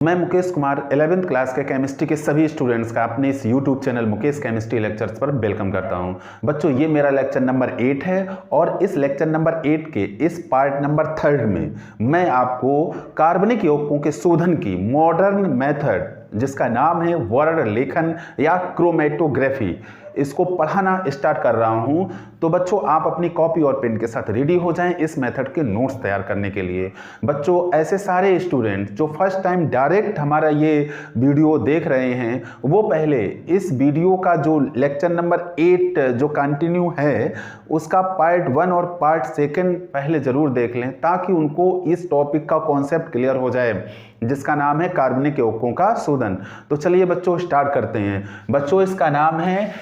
मैं Mukesh Kumar 11th class के chemistry के सभी स्टूडेंट्स का अपने इस YouTube channel Mukesh chemistry lectures पर वेलकम करता हूं। बच्चों, ये मेरा लेक्चर नंबर 8 है और इस लेक्चर नंबर 8 के इस पार्ट नंबर 3 में मैं आपको कार्बनिक यौगिकों के शोधन की मॉडर्न मेथड जिसका नाम है वर्ण लेखन या क्रोमेटोग्राफी, इसको पढ़ाना स्टार्ट कर रहा हूं। तो बच्चों, आप अपनी कॉपी और पेन के साथ रेडी हो जाएं इस मेथड के नोट्स तैयार करने के लिए। बच्चों, ऐसे सारे स्टूडेंट जो फर्स्ट टाइम डायरेक्ट हमारा ये वीडियो देख रहे हैं, वो पहले इस वीडियो का जो लेक्चर नंबर 8 जो कंटिन्यू है उसका पार्ट 1 और पार्ट 2 पहले जरूर देख लें, ताकि उनको इस टॉपिक का कॉन्सेप्ट क्लियर हो जाए जिसका नाम है कार्बनिक यौगिकों का शोधन। तो चलिए बच्चों, स्टार्ट करते हैं। बच्चों, इसका नाम है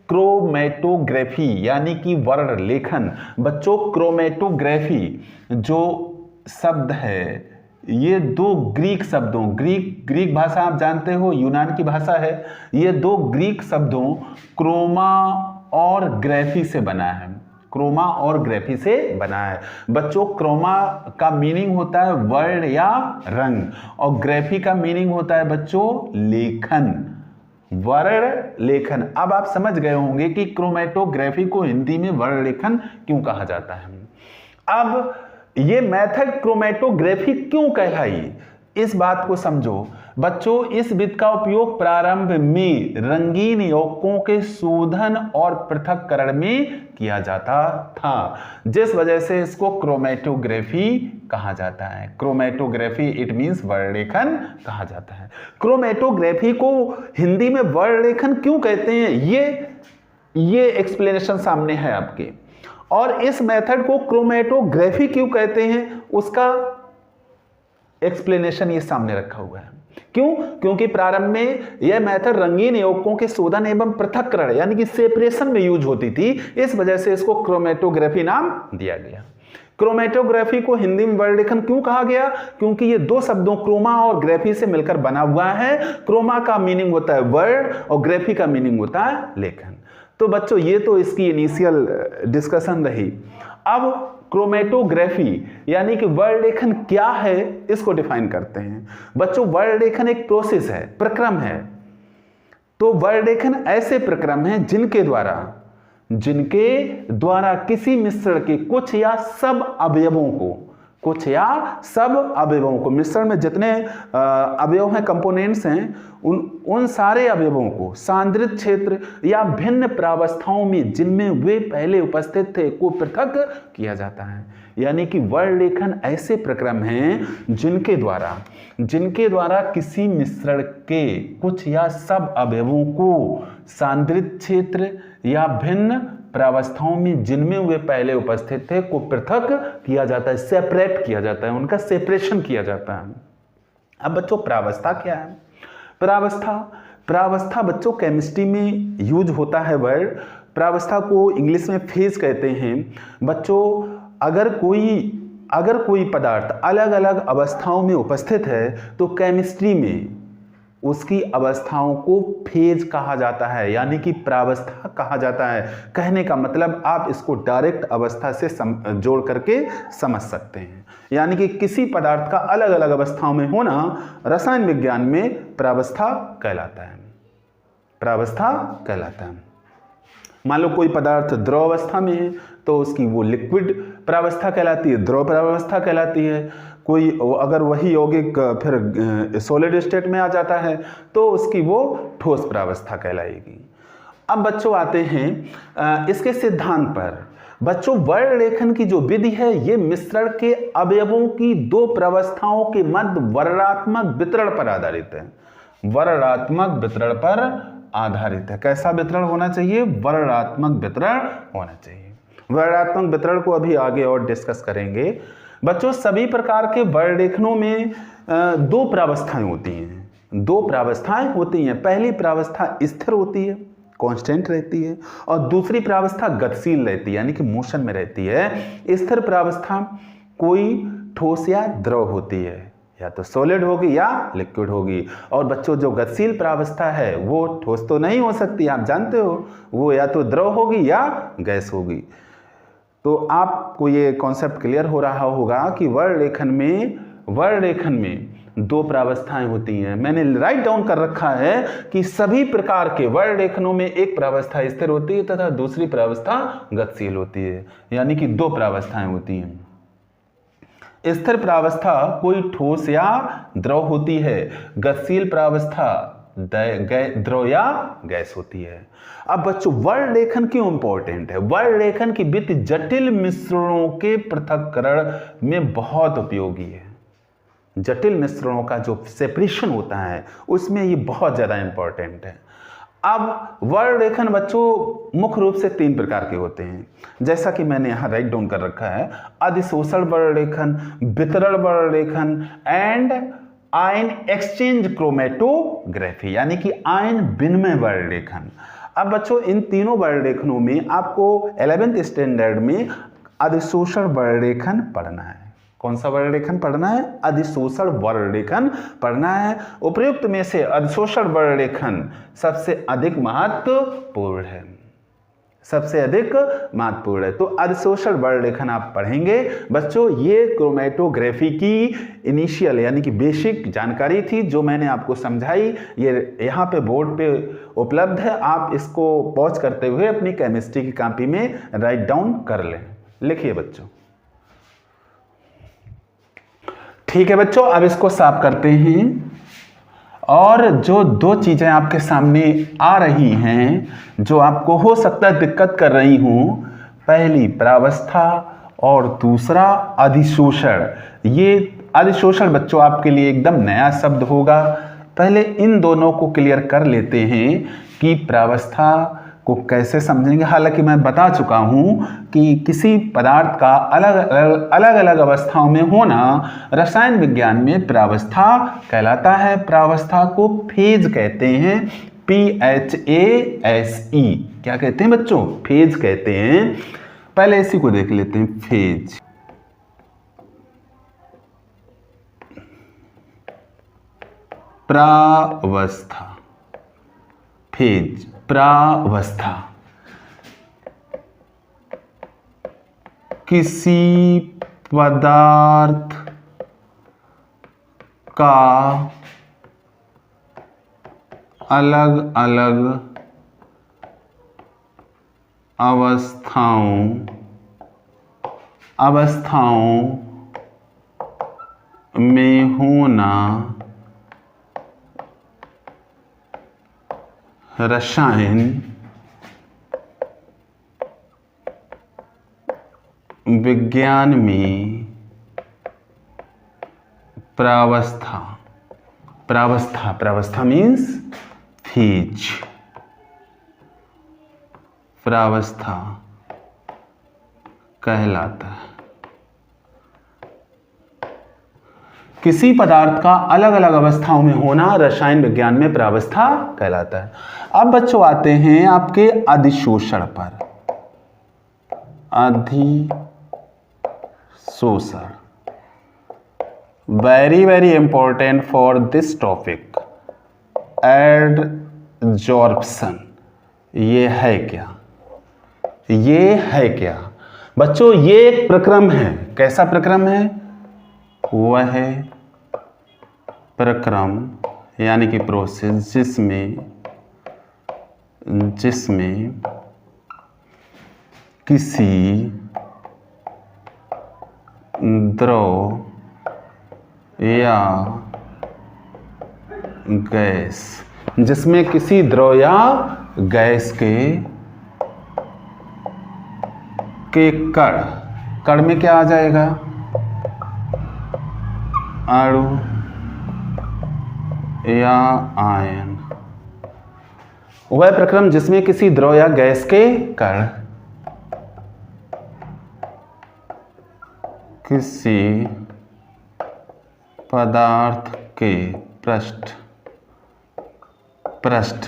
क्रोमेटोग्राफी यानी कि वर्ण लेखन। बच्चों, क्रोमेटोग्राफी जो शब्द है ये दो ग्रीक शब्दों, ग्रीक भाषा आप जानते हो यूनान की भाषा है, ये दो ग्रीक शब्दों क्रोमा और ग्राफी से बना है। क्रोमा और ग्राफी से बना है। बच्चों, क्रोमा का मीनिंग होता है वर्ण या रंग और ग्राफी का मीनिंग होता है बच्चों लेखन, वर्ण लेखन। अब आप समझ गए होंगे कि क्रोमेटोग्राफी को हिंदी में वर्ण लेखन क्यों कहा जाता है। अब ये मेथड क्रोमेटोग्राफी क्यों कहलाई, इस बात को समझो। बच्चों, इस विधि का उपयोग प्रारंभ में रंगीन यौगिकों के शोधन और पृथक्करण में किया जाता था, जिस वजह से इसको क्रोमेटोग्राफी कहा जाता है। क्रोमेटोग्राफी इट मींस वर्णलेखन कहा जाता है। क्रोमेटोग्राफी को हिंदी में वर्णलेखन क्यों कहते हैं, ये एक्सप्लेनेशन सामने है आपके। और इस मेथड को क्रोमेटोग्राफी क्यों कहते हैं उसका एक्सप्लेनेशन ये सामने रखा हुआ है। क्यों? क्योंकि प्रारंभ में यह मेथड रंगीन यौगिकों के शोधन एवं पृथक्करण यानी कि सेपरेशन में यूज होती थी, इस वजह से इसको क्रोमेटोग्राफी नाम दिया गया। क्रोमेटोग्राफी को हिंदी में वर्णलेखन क्यों कहा गया? क्योंकि ये दो शब्दों क्रोमा और ग्राफी से मिलकर बना हुआ है। क्रोमा का मीनिंग होता है वर्ण और ग्राफी का मीनिंग होता है लेखन। तो बच्चों, ये तो इसकी इनिशियल डिस्कशन रही। अब क्रोमेटोग्राफी यानी कि वर्ण लेखन क्या है इसको डिफाइन करते हैं। बच्चों, वर्ण लेखन एक प्रोसेस है, प्रक्रम है। तो वर्ण लेखन ऐसे प्रक्रम हैं जिनके द्वारा किसी मिश्रण के कुछ या सब अवयवों को मिश्रण में जितने अवयव हैं, कंपोनेंट्स हैं, उन सारे अवयवों को सांद्रित क्षेत्र या भिन्न प्रावस्थाओं में जिनमें वे पहले उपस्थित थे को पृथक किया जाता है। यानी कि वर्ण लेखन ऐसे प्रक्रम हैं जिनके द्वारा किसी मिश्रण के कुछ या सब अवयवों को सांद्रित क्षेत्र या भिन्न प्रावस्थाओं में जिनमें वे पहले उपस्थित थे को पृथक किया जाता है, सेपरेट किया जाता है, उनका सेपरेशन किया जाता है। अब बच्चों, प्रावस्था क्या है? प्रावस्था बच्चों केमिस्ट्री में यूज होता है वर्ड। प्रावस्था को इंग्लिश में फेज कहते हैं। बच्चों, अगर कोई पदार्थ अलग अलग अवस्थाओं में उपस्थित है तो केमिस्ट्री में उसकी अवस्थाओं को फेज कहा जाता है, यानी कि प्रावस्था कहा जाता है। कहने का मतलब आप इसको डायरेक्ट अवस्था से जोड़ करके समझ सकते हैं। यानी कि किसी पदार्थ का अलग अलग अवस्थाओं में होना रसायन विज्ञान में प्रावस्था कहलाता है। मान लो कोई पदार्थ द्रव अवस्था में है तो उसकी वो लिक्विड प्रावस्था कहलाती है, द्रव प्रावस्था कहलाती है। कोई अगर वही यौगिक फिर सॉलिड स्टेट में आ जाता है तो उसकी वो ठोस प्रावस्था कहलाएगी। अब बच्चों आते हैं इसके सिद्धांत पर। बच्चों, वर्ण लेखन की जो विधि है ये मिश्रण के अवयवों की दो प्रावस्थाओं के मध्य वर्णात्मक वितरण पर आधारित है। कैसा वितरण होना चाहिए? वर्णात्मक वितरण होना चाहिए। वर्णात्मक वितरण को अभी आगे और डिस्कस करेंगे। बच्चों, सभी प्रकार के वर्ण लेखनों में दो प्रावस्थाएं होती हैं। पहली प्रावस्था स्थिर होती है, कांस्टेंट रहती है, और दूसरी प्रावस्था गतिशील रहती है, यानी कि मोशन में रहती है। स्थिर प्रावस्था कोई ठोस या द्रव होती है, या तो सॉलिड होगी या लिक्विड होगी। और बच्चों, जो गतिशील प्रावस्था है वो ठोस तो नहीं हो सकती, आप जानते हो, वो या तो द्रव होगी या गैस होगी। तो आपको ये कॉन्सेप्ट क्लियर हो रहा होगा कि वर्ण लेखन में दो प्रावस्थाएं होती हैं। मैंने राइट डाउन कर रखा है कि सभी प्रकार के वर्ण लेखनों में एक प्रावस्था स्थिर होती है तथा दूसरी प्रावस्था गतिशील होती है, यानी कि दो प्रावस्थाएं होती हैं। स्थिर प्रावस्था कोई ठोस या द्रव होती है, गतिशील प्रावस्था द्रव या गैस होती है। अब बच्चों वर्ण लेखन क्यों इंपॉर्टेंट है? वर्ण लेखन की विधि जटिल मिश्रणों के पृथक्करण में बहुत उपयोगी है। जटिल मिश्रणों का जो सेपरेशन होता है उसमें ये बहुत ज्यादा इंपॉर्टेंट है। अब वर्ण लेखन बच्चों मुख्य रूप से तीन प्रकार के होते हैं, जैसा कि मैंने यहां राइट डाउन कर रखा है। अधिशोषण वर्ण लेखन, वितरण वर्ण लेखन एंड आयन एक्सचेंज क्रोमेटोग्राफी, यानी कि आयन विनिमय वर्ण लेखन। अब बच्चों इन तीनों वर्ण लेखनों में आपको 11th स्टैंडर्ड में अधिशोषण वर्ण लेखन पढ़ना है। कौन सा वर्ण लेखन पढ़ना है? अधिशोषण वर्ण लेखन पढ़ना है। उपयुक्त में से अधिशोषण वर्ण लेखन सबसे अधिक महत्वपूर्ण है, सबसे अधिक महत्वपूर्ण है। तो अधिशोषण वर्ण लेखन आप पढ़ेंगे। बच्चों ये क्रोमेटोग्राफी की इनिशियल यानी कि बेसिक जानकारी थी जो मैंने आपको समझाई, ये यहाँ पे बोर्ड पे उपलब्ध है। आप इसको पॉज करते हुए अपनी केमिस्ट्री की कॉपी में राइट डाउन कर लें। लिखिए बच्चों। ठीक है बच्चों, अब इसको साफ करते हैं। और जो दो चीजें आपके सामने आ रही हैं जो आपको हो सकता है दिक्कत कर रही हूं, पहली प्रावस्था और दूसरा अधिशोषण। ये अधिशोषण बच्चों आपके लिए एकदम नया शब्द होगा। पहले इन दोनों को क्लियर कर लेते हैं कि प्रावस्था को कैसे समझेंगे। हालांकि मैं बता चुका हूं कि किसी पदार्थ का अलग अलग अवस्थाओं में होना रसायन विज्ञान में प्रावस्था कहलाता है। प्रावस्था को फेज कहते हैं, PHASE। क्या कहते हैं बच्चों? फेज कहते हैं। पहले इसी को देख लेते हैं, फेज। प्रावस्था, फेज, प्रावस्था। किसी पदार्थ का अलग अलग अवस्थाओं में होना रसायन विज्ञान में प्रावस्था मीन्स फेज। प्रावस्था कहलाता है। किसी पदार्थ का अलग अलग अवस्थाओं में होना रसायन विज्ञान में प्रावस्था कहलाता है। अब बच्चों आते हैं आपके अधिशोषण पर। अधिशोषण very important for this topic. Adsorption ये है क्या? ये है क्या बच्चों? ये एक प्रक्रम है। कैसा प्रक्रम है? वह है प्रक्रम यानी कि प्रोसेस जिसमें किसी द्रव या गैस, जिसमें किसी द्रव या गैस के कण में क्या आ जाएगा? अणु या आयन। वह प्रक्रम जिसमें किसी द्रव या गैस के कण किसी पदार्थ के पृष्ठ,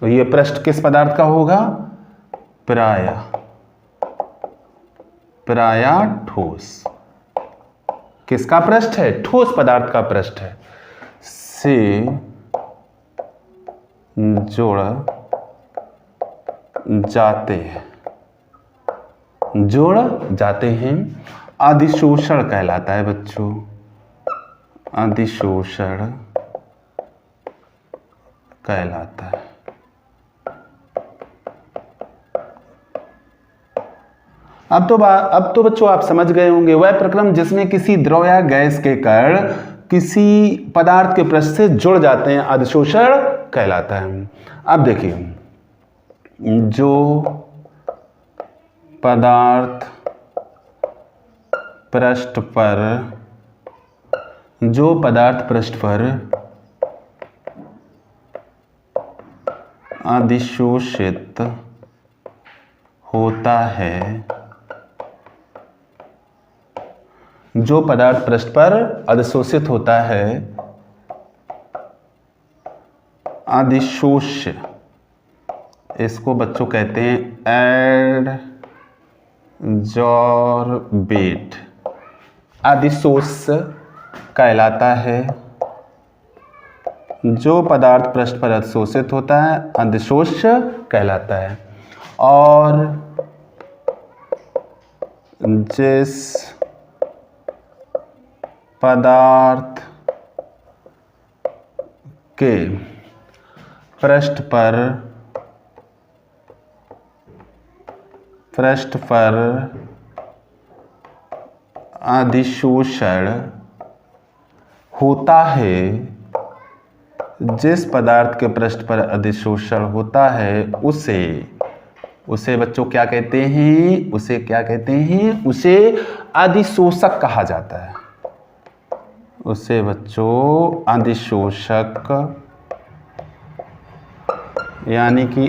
ये पृष्ठ किस पदार्थ का होगा? प्रायः ठोस। किसका पृष्ठ है? ठोस पदार्थ का पृष्ठ है। से जुड़ जाते हैं। अधिशोषण कहलाता है बच्चों। अधिशोषण कहलाता है। अब तो बच्चों आप समझ गए होंगे, वह प्रक्रम जिसमें किसी द्रव या गैस के कण किसी पदार्थ के पृष्ठ से जुड़ जाते हैं अधिशोषण कहलाता है। अब देखिए, जो पदार्थ पृष्ठ पर अधिशोषित होता है, जो पदार्थ पृष्ठ पर अधिशोषित होता है, अधिशोष्य, इसको बच्चों कहते हैं एडजॉर्बेट। अधिशोष्य कहलाता है जो पदार्थ पृष्ठ पर अधिशोषित होता है, अधिशोष्य कहलाता है। और जिस पदार्थ के पृष्ठ पर अधिशोषण होता है, जिस पदार्थ के पृष्ठ पर अधिशोषण होता है उसे बच्चों क्या कहते हैं? उसे क्या कहते हैं? उसे अधिशोषक कहा जाता है। उसे बच्चों अधिशोषक यानी कि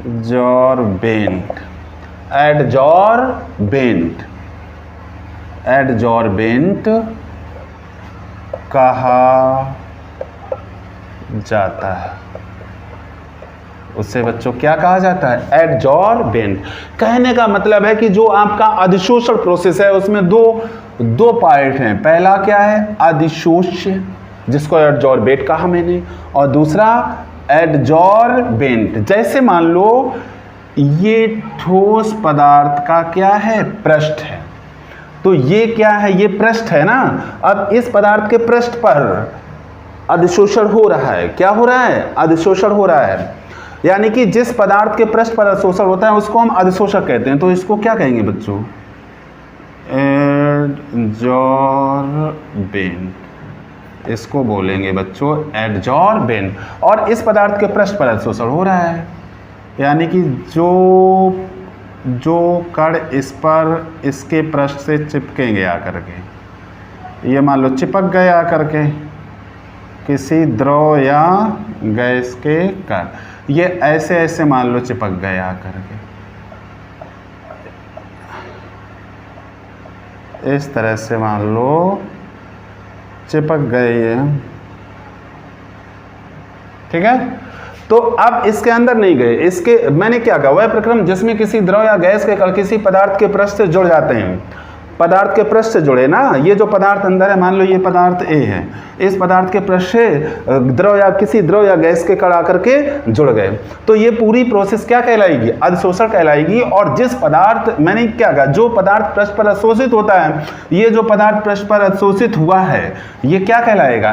एडजॉर्बेंट कहा जाता है। उससे बच्चों क्या कहा जाता है? एडजॉर्बेंट। कहने का मतलब है कि जो आपका अधिशोषण प्रोसेस है उसमें दो पार्ट हैं। पहला क्या है? अधिशोष्य, जिसको एडजॉर्बेट कहा मैंने, और दूसरा एडजॉर्बेंट। जैसे मान लो ये ठोस पदार्थ का क्या है? पृष्ठ है। तो ये क्या है? ये पृष्ठ है ना। अब इस पदार्थ के पृष्ठ पर अधिशोषण हो रहा है। क्या हो रहा है? अधिशोषण हो रहा है। यानी कि जिस पदार्थ के पृष्ठ पर अधिशोषण होता है उसको हम अधिशोषक कहते हैं। तो इसको क्या कहेंगे बच्चों? एडजॉर्बेंट। इसको बोलेंगे बच्चों एडजॉर्बेंट। और इस पदार्थ के पृष्ठ पर अधिशोषण हो रहा है, यानी कि जो कण इस पर इसके पृष्ठ से चिपकेंगे आकर के, ये मान लो चिपक गए आकर के किसी द्रव या गैस के कण, ये ऐसे मान लो चिपक गए आकर के, इस तरह से मान लो चिपक गए ये, ठीक है। तो अब इसके अंदर नहीं गए, इसके मैंने क्या कहा? वह प्रक्रम जिसमें किसी द्रव या गैस के कण किसी पदार्थ के पृष्ठ से जुड़ जाते हैं। पदार्थ के पृष्ठ से जुड़े ना, ये जो पदार्थ अंदर है, मान लो ये पदार्थ ए है, इस पदार्थ के पृष्ठ से किसी द्रव या गैस के कण आकर के जुड़ गए, तो ये पूरी प्रोसेस क्या कहलाएगी? अधिशोषण कहलाएगी। और जिस पदार्थ, मैंने क्या कहा, जो पदार्थ पृष्ठ पर अधिशोषित होता है, ये जो पदार्थ पृष्ठ पर अधिशोषित हुआ है ये क्या कहलाएगा?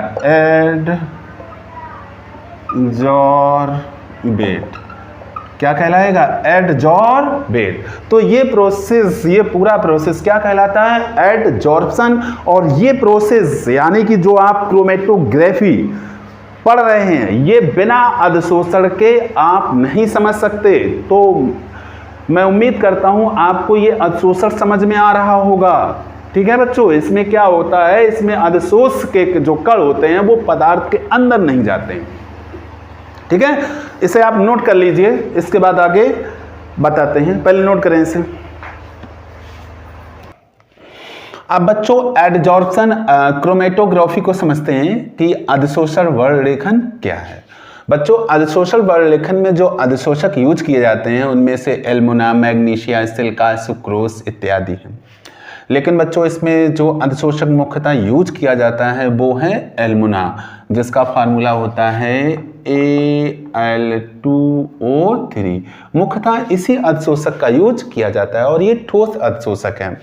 एडजॉर्बेट। क्या कहलाएगा? एडजॉर्बेट। तो ये पूरा प्रोसेस क्या कहलाता है? एडजॉर्प्शन। और ये प्रोसेस यानी कि जो आप क्रोमेटोग्राफी पढ़ रहे हैं, ये बिना अधिशोषण के आप नहीं समझ सकते। तो मैं उम्मीद करता हूं आपको ये अधिशोषण समझ में आ रहा होगा, ठीक है बच्चों। इसमें क्या होता है? इसमें अधिशोष के जो कण होते हैं वो पदार्थ के अंदर नहीं जाते हैं, ठीक है। इसे आप नोट कर लीजिए, इसके बाद आगे बताते हैं। पहले नोट करें इसे। अब बच्चों एडजॉर्प्शन क्रोमेटोग्राफी को समझते हैं कि अधिशोषण वर्णलेखन क्या है। बच्चों अधिशोषण वर्णलेखन में जो अधिशोषक यूज किए जाते हैं उनमें से एल्मुना, मैग्नीशिया, सिलिका, सुक्रोज इत्यादि हैं। लेकिन बच्चों इसमें जो अधिशोषक मुख्यतः यूज किया जाता है वो है एल्मुना, जिसका फार्मूला होता है Al2O3। मुख्यतः इसी अधिशोषक का यूज किया जाता है और ये ठोस अधिशोषक है।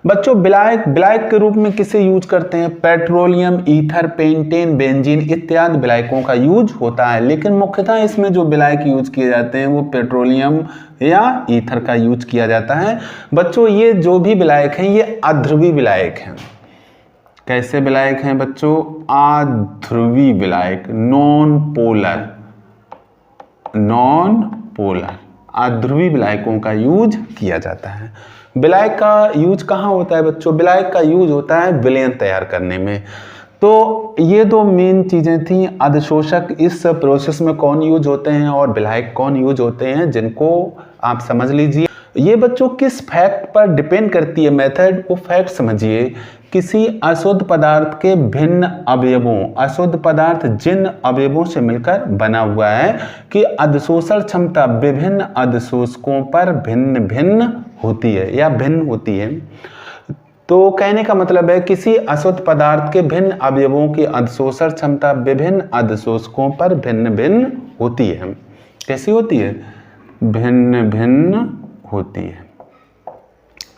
बच्चों विलायक विलायक के रूप में किसे यूज करते हैं? पेट्रोलियम, ईथर, पेंटेन, बेंजीन इत्यादि विलायकों का यूज होता है, लेकिन मुख्यतः इसमें जो विलायक यूज किए जाते हैं वो पेट्रोलियम या ईथर का यूज किया जाता है। बच्चों ये जो भी विलायक हैं ये अध्रुवी विलायक हैं। कैसे विलायक हैं बच्चों? अध्रुवी विलायक, नॉन पोलर, नॉन पोलर अध्रुवी विलायकों का यूज किया जाता है। विलायक का यूज कहाँ होता है बच्चों? विलायक का यूज होता है विलयन तैयार करने में। तो ये दो मेन चीजें थी, अधिशोषक इस प्रोसेस में कौन यूज होते हैं और विलायक कौन यूज होते हैं, जिनको आप समझ लीजिए। ये बच्चों किस फैक्ट पर डिपेंड करती है मेथड, वो फैक्ट समझिए। किसी अशुद्ध पदार्थ के भिन्न अवयवों, अशुद्ध पदार्थ जिन अवयवों से मिलकर बना हुआ है कि अधिशोषण क्षमता विभिन्न अधिशोषकों पर भिन्न भिन्न होती है या भिन्न होती है। तो कहने का मतलब है किसी अशुद्ध पदार्थ के भिन्न अवयवों की अधिशोषण क्षमता विभिन्न अधिशोषकों पर भिन्न भिन्न होती है। कैसी होती है? भिन्न भिन्न होती है।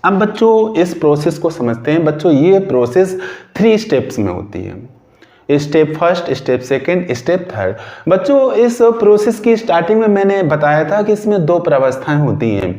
अब बच्चों इस प्रोसेस को समझते हैं। बच्चों ये प्रोसेस 3 स्टेप्स में होती है। Step first, step second, step third. बच्चों इस प्रोसेस की स्टार्टिंग में मैंने बताया था कि इसमें 2 प्रावस्थाएं होती हैं।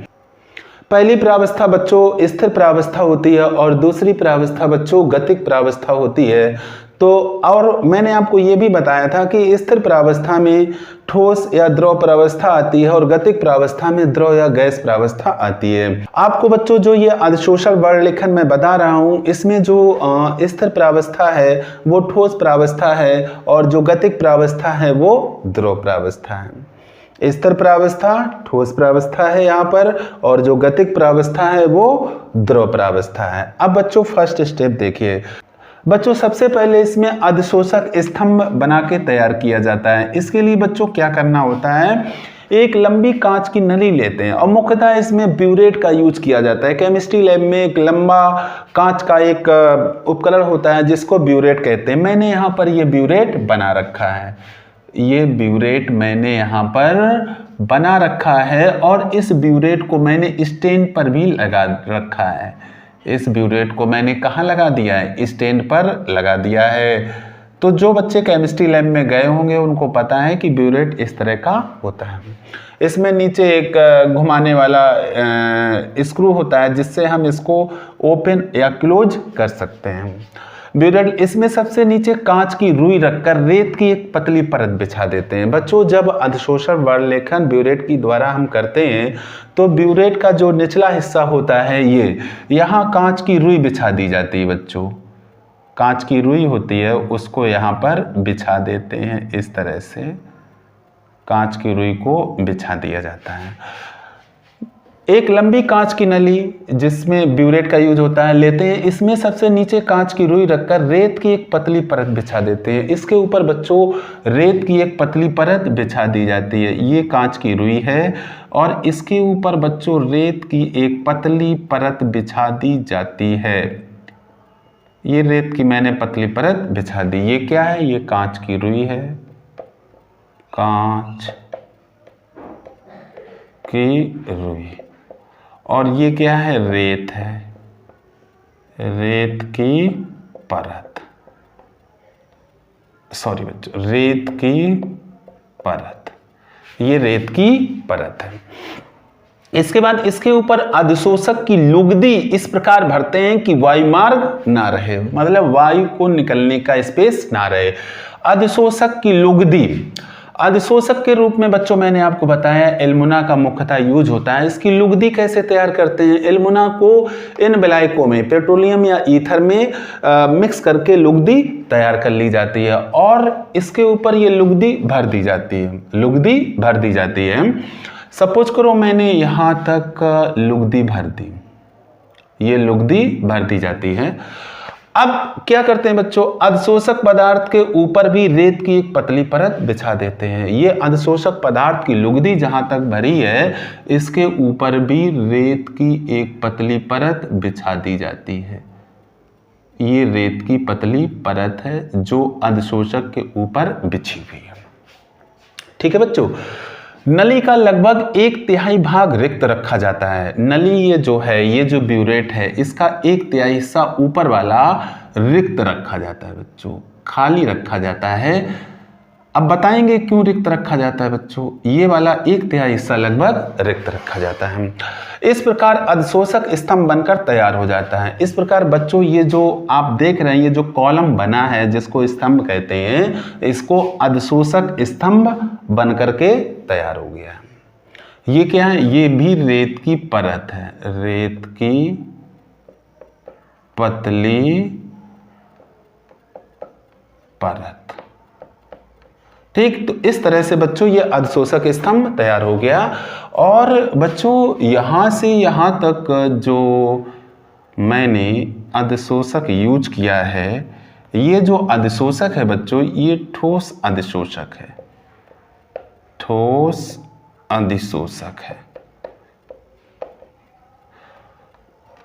पहली प्रावस्था बच्चों स्थिर प्रावस्था होती है और दूसरी प्रावस्था बच्चों गतिक प्रावस्था होती है। तो और मैंने आपको ये भी बताया था कि स्थिर प्रावस्था में ठोस या द्रव प्रावस्था आती है और गतिक प्रावस्था में द्रव या गैस प्रावस्था आती है। आपको बच्चों जो ये अधिशोषण वर्ण लेखन मैं बता रहा हूँ, इसमें जो स्थिर प्रावस्था है वो ठोस प्रावस्था है और जो गतिक प्रावस्था है वो द्रव प्रावस्था है। स्थिर प्रावस्था ठोस प्रावस्था है यहाँ पर और जो गतिक प्रावस्था है वो द्रव प्रावस्था है। अब बच्चों फर्स्ट स्टेप देखिए। बच्चों सबसे पहले इसमें अधिशोषक स्तंभ बना के तैयार किया जाता है। इसके लिए बच्चों क्या करना होता है? एक लंबी कांच की नली लेते हैं और मुख्यतः इसमें ब्यूरेट का यूज किया जाता है। केमिस्ट्री लैब में एक लंबा कांच का एक उपकरण होता है जिसको ब्यूरेट कहते हैं। मैंने यहाँ पर ये ब्यूरेट बना रखा है, ये ब्यूरेट मैंने यहाँ पर बना रखा है और इस ब्यूरेट को मैंने स्टैंड पर भी लगा रखा है। इस ब्यूरेट को मैंने कहाँ लगा दिया है? स्टैंड पर लगा दिया है। तो जो बच्चे केमिस्ट्री लैब में गए होंगे उनको पता है कि ब्यूरेट इस तरह का होता है। इसमें नीचे एक घुमाने वाला स्क्रू होता है जिससे हम इसको ओपन या क्लोज कर सकते हैं। ब्यूरेट इसमें सबसे नीचे कांच की रुई रखकर रेत की एक पतली परत बिछा देते हैं। बच्चों जब अधिशोषण वर्ण लेखन ब्यूरेट की द्वारा हम करते हैं तो ब्यूरेट का जो निचला हिस्सा होता है ये यहाँ कांच की रुई बिछा दी जाती है। बच्चों कांच की रुई होती है उसको यहाँ पर बिछा देते हैं। इस तरह से कांच की रुई को बिछा दिया जाता है। एक लंबी कांच की नली जिसमें ब्यूरेट का यूज होता है लेते हैं। इसमें सबसे नीचे कांच की रुई रखकर रेत की एक पतली परत बिछा देते हैं। इसके ऊपर बच्चों रेत की एक पतली परत बिछा दी जाती है। ये कांच की रुई है और इसके ऊपर बच्चों रेत की एक पतली परत बिछा दी जाती है। ये रेत की मैंने पतली परत बिछा दी। ये क्या है? ये कांच की रुई है, कांच की रुई। और ये क्या है? रेत है, रेत की परत, सॉरी बच्चों रेत की परत, ये रेत की परत है। इसके बाद इसके ऊपर अधिशोषक की लुगदी इस प्रकार भरते हैं कि वायु मार्ग ना रहे, मतलब वायु को निकलने का स्पेस ना रहे। अधिशोषक की लुगदी, अधिशोषक के रूप में बच्चों मैंने आपको बताया एल्मुना का मुख्यतः यूज होता है। इसकी लुगदी कैसे तैयार करते हैं? एल्मुना को इन विलायकों में पेट्रोलियम या ईथर में मिक्स करके लुगदी तैयार कर ली जाती है और इसके ऊपर ये लुगदी भर दी जाती है, लुगदी भर दी जाती है। सपोज करो मैंने यहाँ तक लुगदी भर दी, ये लुगदी भर दी जाती है। अब क्या करते हैं बच्चों? अधिशोषक पदार्थ के ऊपर भी रेत की एक पतली परत बिछा देते हैं। ये अधिशोषक पदार्थ की लुगदी जहां तक भरी है इसके ऊपर भी रेत की एक पतली परत बिछा दी जाती है। ये रेत की पतली परत है जो अधिशोषक के ऊपर बिछी हुई है। ठीक है बच्चों। नली का लगभग 1/3 भाग रिक्त रखा जाता है। नली ये जो ब्यूरेट है, इसका 1/3 हिस्सा ऊपर वाला रिक्त रखा जाता है बच्चों, खाली रखा जाता है। अब बताएंगे क्यों रिक्त रखा जाता है बच्चों। ये वाला 1/3 हिस्सा लगभग रिक्त रखा जाता है। इस प्रकार अधिशोषक स्तंभ बनकर तैयार हो जाता है। इस प्रकार बच्चों ये जो आप देख रहे हैं, ये जो कॉलम बना है जिसको स्तंभ कहते हैं, इसको अधिशोषक स्तंभ बनकर के तैयार हो गया है। ये क्या है, ये भी रेत की परत है, रेत की पतली परत। ठीक, तो इस तरह से बच्चों ये अधिशोषक स्तंभ तैयार हो गया। और बच्चों यहां से यहां तक जो मैंने अधिशोषक यूज किया है, ये जो अधिशोषक है बच्चों, ये ठोस अधिशोषक है, ठोस अधिशोषक है।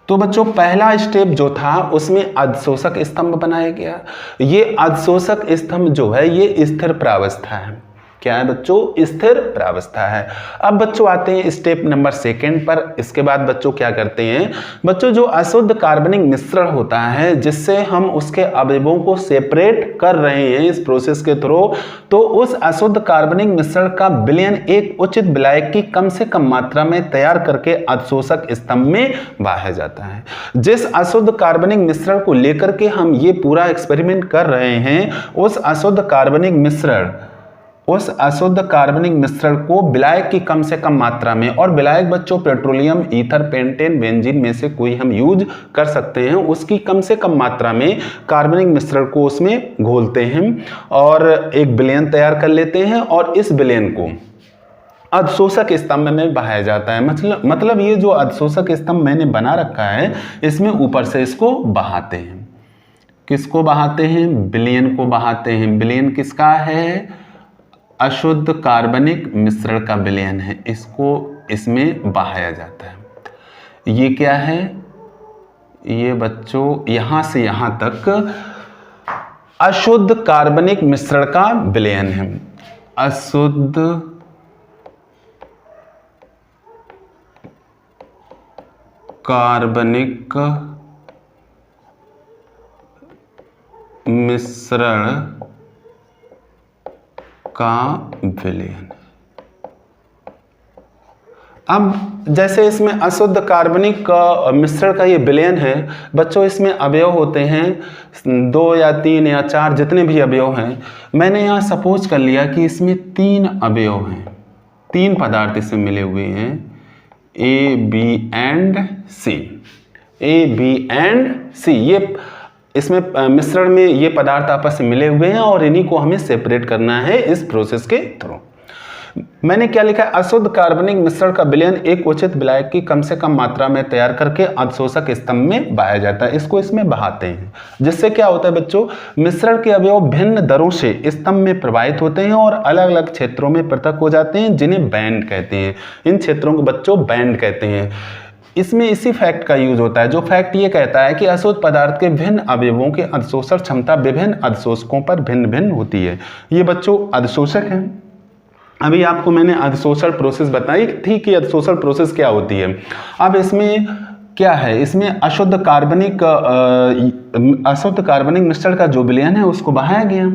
तो बच्चों पहला स्टेप जो था उसमें अधिशोषक स्तंभ बनाया गया। ये अधिशोषक स्तंभ जो है ये स्थिर प्रावस्था है। क्या है बच्चों, स्थिर प्रावस्था है। अब बच्चों आते हैं स्टेप नंबर 2 पर। इसके बाद बच्चों क्या करते हैं, बच्चों जो अशुद्ध कार्बनिक मिश्रण होता है जिससे हम उसके अवयवों को सेपरेट कर रहे हैं इस प्रोसेस के थ्रू, तो उस अशुद्ध कार्बनिक मिश्रण का विलयन एक उचित विलायक की कम से कम मात्रा में तैयार करके अधिशोषक स्तंभ में बहाया जाता है। जिस अशुद्ध कार्बनिक मिश्रण को लेकर के हम ये पूरा एक्सपेरिमेंट कर रहे हैं, उस अशुद्ध कार्बनिक मिश्रण को विलायक की कम से कम मात्रा में, और विलायक बच्चों पेट्रोलियम, ईथर, पेंटेन, बेंजीन में से कोई हम यूज कर सकते हैं, उसकी कम से कम मात्रा में कार्बनिक मिश्रण को उसमें घोलते हैं और एक विलयन तैयार कर लेते हैं, और इस विलयन को अधिशोषक स्तंभ में बहाया जाता है। मतलब ये जो अधिशोषक स्तंभ मैंने बना रखा है, इसमें ऊपर से इसको बहाते हैं। किसको बहाते हैं, विलयन को बहाते हैं। विलयन किसका है, अशुद्ध कार्बनिक मिश्रण का विलयन है, इसको इसमें बहाया जाता है। ये क्या है, ये बच्चों यहां से यहां तक अशुद्ध कार्बनिक मिश्रण का विलयन है। अशुद्ध कार्बनिक मिश्रण का विलयन। अब जैसे इसमें अशुद्ध कार्बनिक मिश्रण का ये विलयन है बच्चों, इसमें अवयव होते हैं 2 या 3 या 4 जितने भी अवयव हैं। मैंने यहाँ सपोज कर लिया कि इसमें 3 अवयव हैं, 3 पदार्थ इसमें मिले हुए हैं, A B and C. A B and C, ये इसमें मिश्रण में ये पदार्थ आपस में मिले हुए हैं और इन्हीं को हमें सेपरेट करना है इस प्रोसेस के थ्रू। मैंने क्या लिखा है, अशुद्ध कार्बनिक मिश्रण का विलयन एक उचित विलायक की कम से कम मात्रा में तैयार करके अधिशोषक स्तंभ में बहाया जाता है। इसको इसमें बहाते हैं, जिससे क्या होता है बच्चों, मिश्रण के अवयव भिन्न दरों से स्तंभ में प्रवाहित होते हैं और अलग अलग क्षेत्रों में पृथक हो जाते हैं, जिन्हें बैंड कहते हैं। इन क्षेत्रों को बच्चों बैंड कहते हैं। इसमें इसी फैक्ट का यूज होता है, जो फैक्ट ये कहता है कि अशुद्ध पदार्थ के भिन्न अवयवों के अधिशोषण क्षमता विभिन्न अधिशोषकों पर भिन्न भिन्न होती है। ये बच्चों अधिशोषक हैं। अभी आपको मैंने अधिशोषण प्रोसेस बताई थी कि अधिशोषण प्रोसेस क्या होती है। अब इसमें क्या है, इसमें अशुद्ध कार्बनिक मिश्रण का जो विलयन है उसको बहाया गया।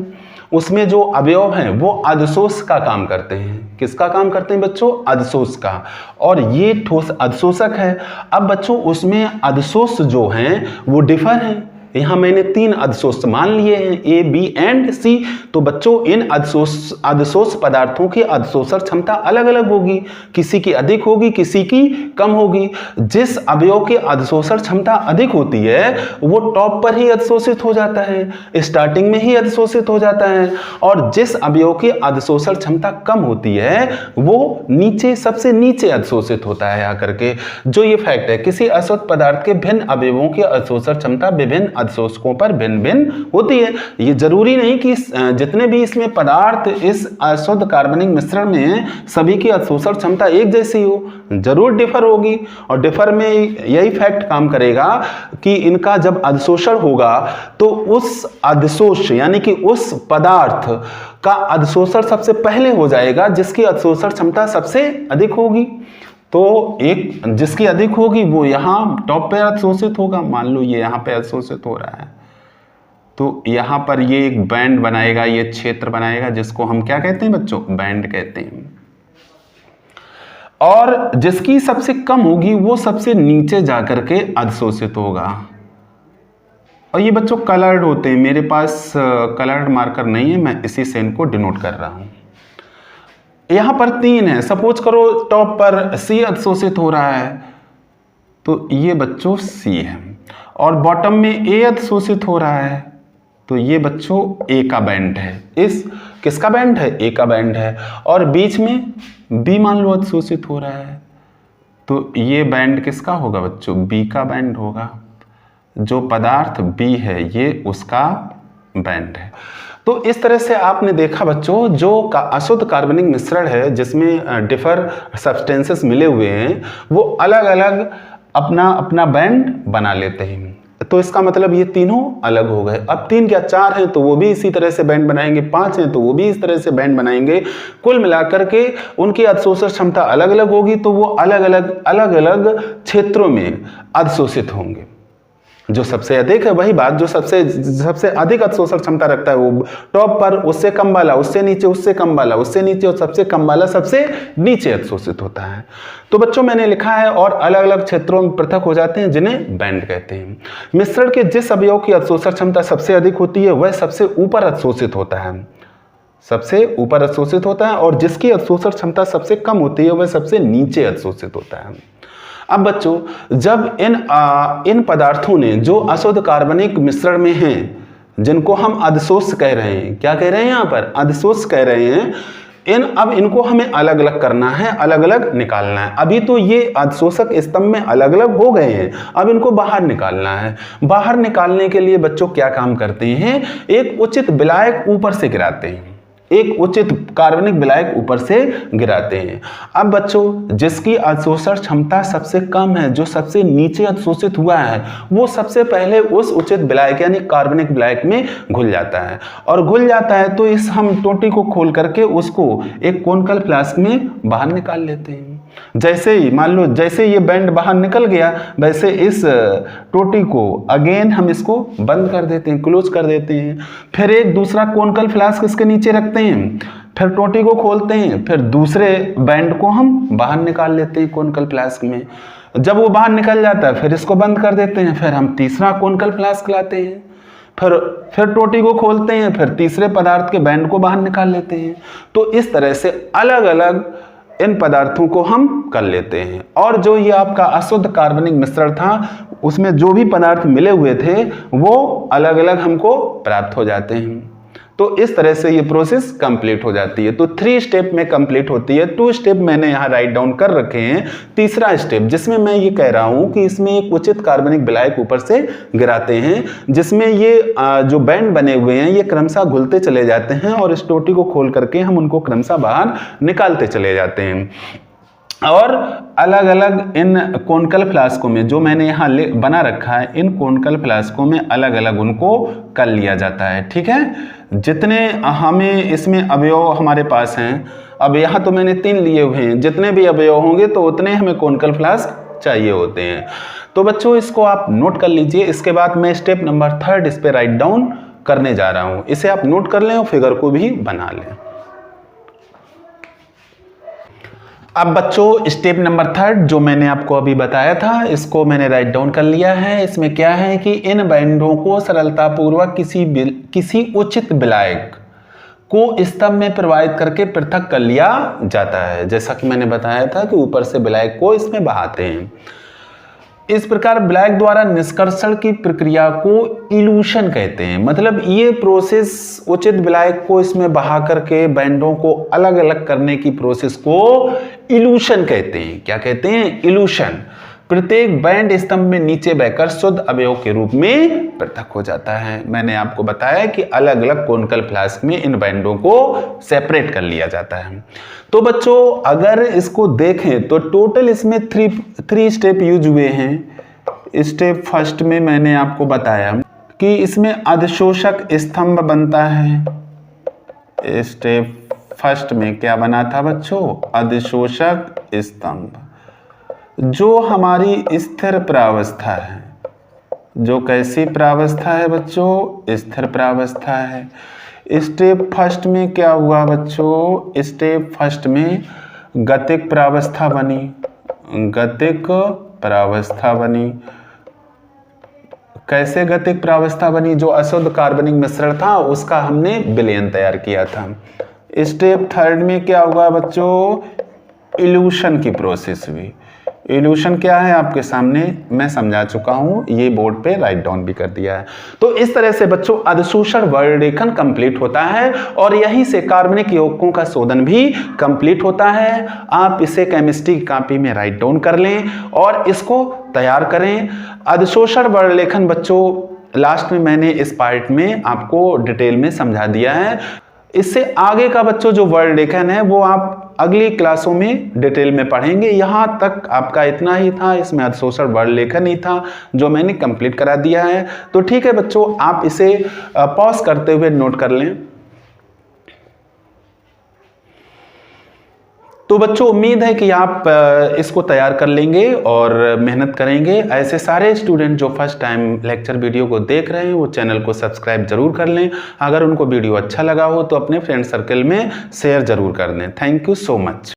उसमें जो अवयव हैं वो अधिशोष का काम करते हैं। किसका काम करते हैं बच्चों, अधिशोष का, और ये ठोस अधिशोषक है। अब बच्चों उसमें अधिशोष जो हैं वो डिफर हैं। यहाँ मैंने 3 अधिशोष मान लिए हैं, ए बी एंड सी। तो बच्चों इन अधिशोष पदार्थों की अधिशोषण क्षमता अलग अलग होगी, किसी की अधिक होगी, किसी की कम होगी। जिस अवयव की अधिशोषण क्षमता अधिक होती है वो टॉप पर ही अधिशोषित हो जाता है, स्टार्टिंग में ही अधिशोषित हो जाता है, और जिस अवयव की अधिशोषण क्षमता कम होती है वो नीचे, सबसे नीचे अधिशोषित होता है आकर के। जो ये फैक्ट है, किसी अशुद्ध पदार्थ के भिन्न अवयवों की अधिशोषण क्षमता विभिन्न अधिशोषकों पर भिन्न भिन्न होती है। ये जरूरी नहीं कि जितने भी इसमें पदार्थ इस अशुद्ध कार्बनिक मिश्रण में हैं सभी की अधिशोषण क्षमता एक जैसी हो, जरूर डिफर होगी। और डिफर में यही फैक्ट काम करेगा कि इनका जब अधिशोषण होगा तो उस अधिशोष यानी कि उस पदार्थ का अधिशोषण सबसे पहले हो जाएगा जिसकी अधिशोषण क्षमता सबसे अधिक होगी। तो एक जिसकी अधिक होगी वो यहाँ टॉप पे अधिशोषित होगा। मान लो ये यहाँ पे अधिशोषित हो रहा है तो यहाँ पर ये एक बैंड बनाएगा, ये क्षेत्र बनाएगा जिसको हम क्या कहते हैं बच्चों, बैंड कहते हैं। और जिसकी सबसे कम होगी वो सबसे नीचे जाकर के अधिशोषित होगा। और ये बच्चों कलर्ड होते हैं, मेरे पास कलर्ड मार्कर नहीं है, मैं इसी से इनको डिनोट कर रहा हूं। यहां पर 3 है, सपोज करो टॉप पर सी अधिशोषित हो रहा है तो ये बच्चों सी है, और बॉटम में ए अधिशोषित हो रहा है तो ये बच्चों ए का बैंड है। इस किसका बैंड है, ए का बैंड है। और बीच में बी मान लो अधिशोषित हो रहा है तो ये बैंड किसका होगा बच्चों, बी का बैंड होगा। जो पदार्थ बी है ये उसका बैंड है। तो इस तरह से आपने देखा बच्चों जो अशुद्ध कार्बनिक मिश्रण है जिसमें डिफर सब्सटेंसेस मिले हुए हैं वो अलग अलग अपना अपना बैंड बना लेते हैं। तो इसका मतलब ये तीनों अलग हो गए। अब 3 क्या 4 हैं तो वो भी इसी तरह से बैंड बनाएंगे, 5 हैं तो वो भी इस तरह से बैंड बनाएंगे। कुल मिलाकर के उनकी अधिशोषण क्षमता अलग अलग होगी तो वो अलग अलग क्षेत्रों में अधिशोषित होंगे। जो सबसे अधिक है वही बात, जो सबसे अधिक अधिशोषण क्षमता रखता है वो टॉप पर, उससे कम वाला उससे नीचे, उससे कम वाला उससे नीचे, और सबसे कम वाला सबसे नीचे अधिशोषित होता है। तो बच्चों मैंने लिखा है और अलग अलग क्षेत्रों में पृथक हो जाते हैं जिन्हें बैंड कहते हैं। मिश्रण के जिस अवयव की अधिशोषण क्षमता सबसे अधिक होती है वह सबसे ऊपर अधिशोषित होता है, सबसे ऊपर अधिशोषित होता है, और जिसकी अधिशोषण क्षमता सबसे कम होती है वह सबसे नीचे अधिशोषित होता है। अब बच्चों जब इन पदार्थों ने जो अशुद्ध कार्बनिक मिश्रण में हैं जिनको हम अधिशोष कह रहे हैं, क्या कह रहे हैं यहाँ पर, अधिशोष कह रहे हैं, अब इनको हमें अलग अलग करना है, अलग अलग निकालना है। अभी तो ये अधिशोषक स्तंभ में अलग अलग हो गए हैं, अब इनको बाहर निकालना है। बाहर निकालने के लिए बच्चों क्या काम करते हैं, एक उचित विलायक ऊपर से गिराते हैं, एक उचित कार्बनिक विलायक ऊपर से गिराते हैं। अब बच्चों जिसकी अधिशोषण क्षमता सबसे कम है, जो सबसे नीचे अधिशोषित हुआ है, वो सबसे पहले उस उचित विलायक यानी कार्बनिक विलायक में घुल जाता है। और घुल जाता है तो इस हम टोटी को खोल करके उसको एक कोनिकल फ्लास्क में बाहर निकाल लेते हैं। जैसे ही मान लो जैसे ये बैंड बाहर निकल गया वैसे इस टोटी को अगेन हम इसको बंद कर देते हैं, क्लोज कर देते हैं। फिर एक दूसरा कोनिकल फ्लास्क इसके नीचे रखते हैं, फिर टोटी को खोलते हैं, फिर दूसरे बैंड को हम बाहर निकाल लेते हैं कोनिकल फ्लास्क में। जब वो बाहर निकल जाता है फिर इसको बंद कर देते हैं, फिर हम तीसरा कोनिकल फ्लास्क लाते हैं, फिर टोटी को खोलते हैं, फिर तीसरे पदार्थ के बैंड को बाहर निकाल लेते हैं। तो इस तरह से अलग अलग इन पदार्थों को हम कर लेते हैं। और जो ये आपका अशुद्ध कार्बनिक मिश्रण था उसमें जो भी पदार्थ मिले हुए थे वो अलग अलग हमको प्राप्त हो जाते हैं। तो इस तरह से ये प्रोसेस कंप्लीट हो जाती है। तो 3 स्टेप में कंप्लीट होती है। 2 स्टेप मैंने यहाँ राइट डाउन कर रखे हैं। तीसरा स्टेप जिसमें मैं ये कह रहा हूँ कि इसमें एक उचित कार्बनिक विलायक ऊपर से गिराते हैं, जिसमें ये जो बैंड बने हुए हैं ये क्रमशः घुलते चले जाते हैं और इस टोटी को खोल करके हम उनको क्रमशः बाहर निकालते चले जाते हैं। और अलग अलग इन कोनिकल फ्लास्कों में जो मैंने यहाँ बना रखा है, इन कोनिकल फ्लास्कों में अलग अलग उनको कर लिया जाता है। ठीक है, जितने हमें इसमें अवयव हमारे पास हैं, अब यहाँ तो मैंने 3 लिए हुए हैं, जितने भी अवयव होंगे तो उतने हमें कोनिकल फ्लास्क चाहिए होते हैं। तो बच्चों इसको आप नोट कर लीजिए। इसके बाद मैं स्टेप नंबर 3 इस पर राइट डाउन करने जा रहा हूँ। इसे आप नोट कर लें और फिगर को भी बना लें। अब बच्चों स्टेप नंबर 3 जो मैंने आपको अभी बताया था इसको मैंने राइट डाउन कर लिया है। इसमें क्या है कि इन बैंडों को सरलतापूर्वक किसी उचित विलायक को स्तंभ में प्रवाहित करके पृथक कर लिया जाता है। जैसा कि मैंने बताया था कि ऊपर से विलायक को इसमें बहाते हैं। इस प्रकार विलायक द्वारा निष्कर्षण की प्रक्रिया को इल्यूशन कहते हैं। मतलब ये प्रोसेस उचित विलायक को इसमें बहा करके बैंडों को अलग अलग करने की प्रोसेस को इल्यूशन कहते हैं। क्या कहते हैं? इल्यूशन। प्रत्येक बैंड स्तंभ में नीचे बहकर शुद्ध अवयव के रूप में पृथक हो जाता है। मैंने आपको बताया कि अलग अलग कोनिकल फ्लास्क में इन बैंडों को सेपरेट कर लिया जाता है। तो बच्चों अगर इसको देखें तो टोटल इसमें थ्री स्टेप यूज हुए हैं। स्टेप फर्स्ट में मैंने आपको बताया कि इसमें अधिशोषक स्तंभ बनता है। स्टेप फर्स्ट में क्या बना था बच्चों? अधिशोषक स्तंभ, जो हमारी स्थिर प्रावस्था है। जो कैसी प्रावस्था है बच्चों? स्थिर प्रावस्था है। स्टेप फर्स्ट में क्या हुआ बच्चों? स्टेप फर्स्ट में गतिक प्रावस्था बनी। गतिक प्रावस्था बनी। कैसे गतिक प्रावस्था बनी? जो अशुद्ध कार्बनिक मिश्रण था उसका हमने विलयन तैयार किया था। स्टेप थर्ड में क्या हुआ बच्चों? इल्यूशन की प्रोसेस हुई। इल्यूशन क्या है आपके सामने मैं समझा चुका हूं, ये बोर्ड पे राइट डाउन भी कर दिया है। तो इस तरह से बच्चों अधिशोषण वर्णरेखन कंप्लीट होता है और यहीं से कार्बनिक यौगिकों का शोधन भी कंप्लीट होता है। आप इसे केमिस्ट्री की कॉपी में राइट डाउन कर लें और इसको तैयार करें। अधिशोषण वर्णरेखन बच्चों लास्ट में मैंने इस पार्ट में आपको डिटेल में समझा दिया है। इससे आगे का बच्चों जो वर्णरेखन है वो आप अगली क्लासों में डिटेल में पढ़ेंगे। यहाँ तक आपका इतना ही था, इसमें अधिशोषण वर्णरेखन ही था जो मैंने कंप्लीट करा दिया है। तो ठीक है बच्चों, आप इसे पॉज करते हुए नोट कर लें। तो बच्चों उम्मीद है कि आप इसको तैयार कर लेंगे और मेहनत करेंगे। ऐसे सारे स्टूडेंट जो फर्स्ट टाइम लेक्चर वीडियो को देख रहे हैं वो चैनल को सब्सक्राइब जरूर कर लें। अगर उनको वीडियो अच्छा लगा हो तो अपने फ्रेंड सर्कल में शेयर जरूर कर दें। Thank you so much.